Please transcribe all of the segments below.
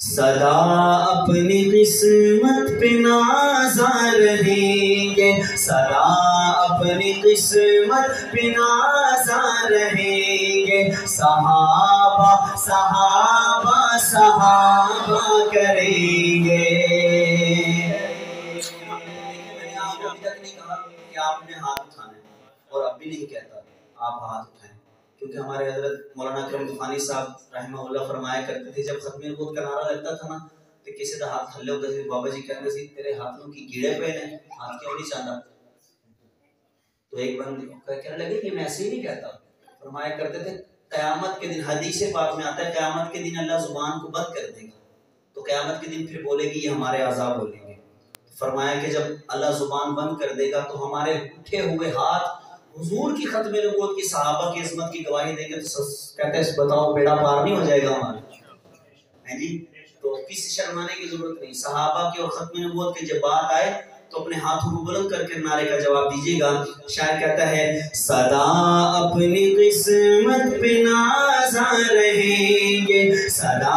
सदा अपनी किस्मत पे नाज़ा रहेंगे, सदा अपनी किस्मत पे नाज़ा रहेंगे। सहाबा सहाबा सहाबा करेंगे। मैंने आपको अभी तक नहीं कहा कि आपने हाथ उठाना है, और अब भी नहीं कहता आप हाथ उठाएं, क्योंकि हमारे हजरत मौलाना अकरम तूफानी साहब रहमहुल्लाह फरमाया करते थे, जब खत्म नबूवत का नारा लगता था ना तो किसी का हाथ थल्ले होता था, बाबा जी कहते थे तेरे हाथों की कीड़े पे ने हाथ क्यों नहीं चाहता। तो एक बंद कहने लगे कि मैं ऐसे ही नहीं कहता, फरमाया करते थे क़यामत के दिन, हदीस पाक में आता है क़यामत के दिन अल्लाह जुबान को बंद कर देगा, तो क़यामत के दिन फिर बोलेगी ये हमारे आज़ाब बोलेंगे। तो फरमाया कि जब अल्लाह जुबान बंद कर देगा तो हमारे उठे हुए हाथ हुजूर की खत्म नबूवत की सहाबा की इज़्ज़त की गवाही देंगे। तो कहते हैं बताओ बेड़ा पार नहीं हो जाएगा हमारा, है जी। तो किसी शर्माने की जरूरत नहीं, सहाबा की और खत्म नबूवत की जब बात आए तो अपने हाथों को बुलंद करके नारे का जवाब दीजिएगा। शायर कहता है सदा अपनी किस्मत पे नाज़ा रहेंगे, सदा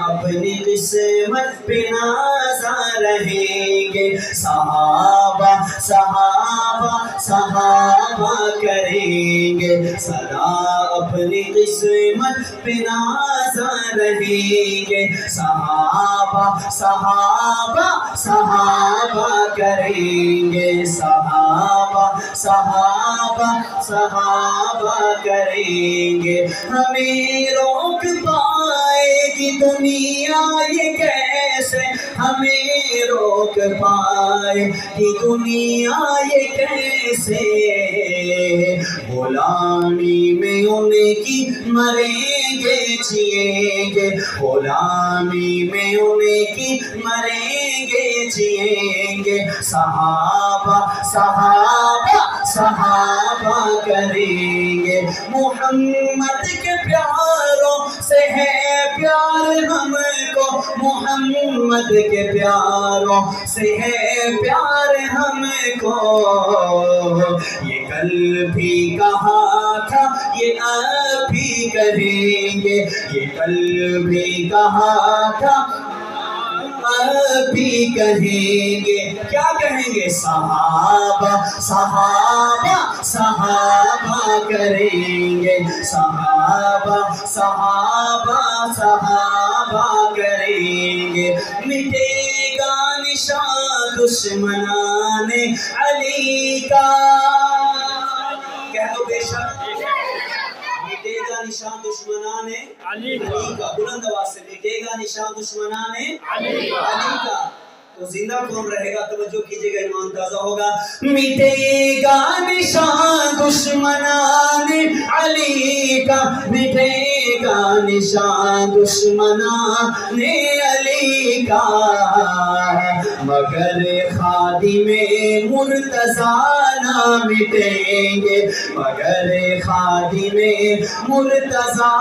अपनी किस्मत पे नाज़ा रहेंगे। सहाबा सहाबा सहाबा करेंगे, सदा अपनी किस्मत पे नाज़ा रहेंगे। सहाबा सहाबा सहाबा करेंगे, सहाबा सहाबा सहाबा करेंगे। हमें रोक पाएगी दुनिया ये कैसे, हमें रोक पाएगी दुनिया ये कैसे। गुलामी में उनकी मरेंगे जिएंगे, गुलामी में उनकी मरेंगे जिएंगे। सहाबा सहाबा सहाबा करेंगे। मोहम्मद के प्यारों से है प्यार हमको, मोहम्मद के प्यारों से है प्यार हमको। ये कल भी कहा था ये अब भी कहेंगे, ये कल भी कहा था भी कहेंगे। क्या कहेंगे? सहाबा सहाबा सहाबा करेंगे, सहाबा सहाबा सहाबा करेंगे। मिटेगा निशान दुश्मनाने अली का, कह दो बेशक मिटेगा निशान दुश्मनाने अली का, बुलंद आवाज से मिटेगा निशान दुश्मनाने अली का। तो जिंदा कौन रहेगा? तवज्जो कीजिएगा, ईमान ताज़ा होगा। मिटेगा निशान दुश्मनाने अली का, मिटेगा निशान दुश्मनाने अली का। मगर खादिमे मुर्तज़ा ना मिटेंगे, मगर खादिमे मुर्तज़ा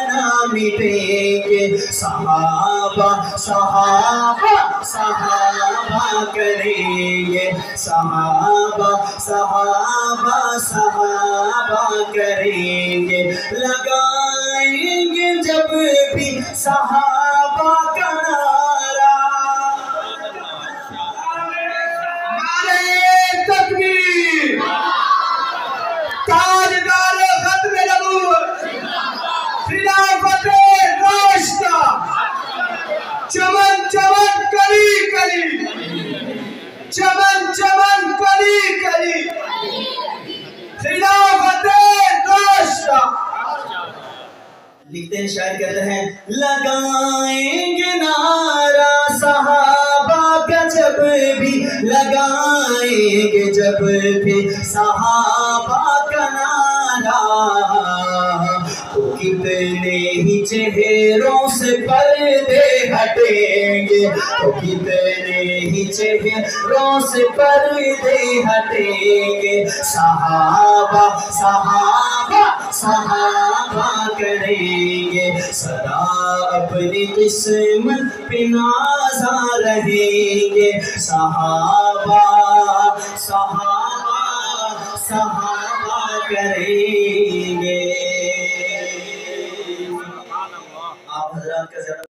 ना मिटेंगे। सहाबा सहाबा सहाबा करेंगे, सहाबा सहाबा सहाबा करेंगे। लगाएंगे जब भी सहाबा का नारा, तकबीर ताजदार खत्म नबूवत खिलाफत राशिदा, चमन चमन कली कली, चमन चमन कली कली, खिलाफत राशिदा। लिखते हैं शायर कहते हैं लगाएंगे नारा सहाबा का जब भी, लगाएंगे जब भी सहाबा का नारा। तो कितने ही चेहरों से पर्दे हटेंगे, तो कितने ही चेहरों से पर्दे हटेंगे। सहाबा सहाबा सहाबा करेंगे, सदा अपनी किस्मत पे नाज़ा रहेंगे। सहाबा सहाबा सहाबा करेंगे।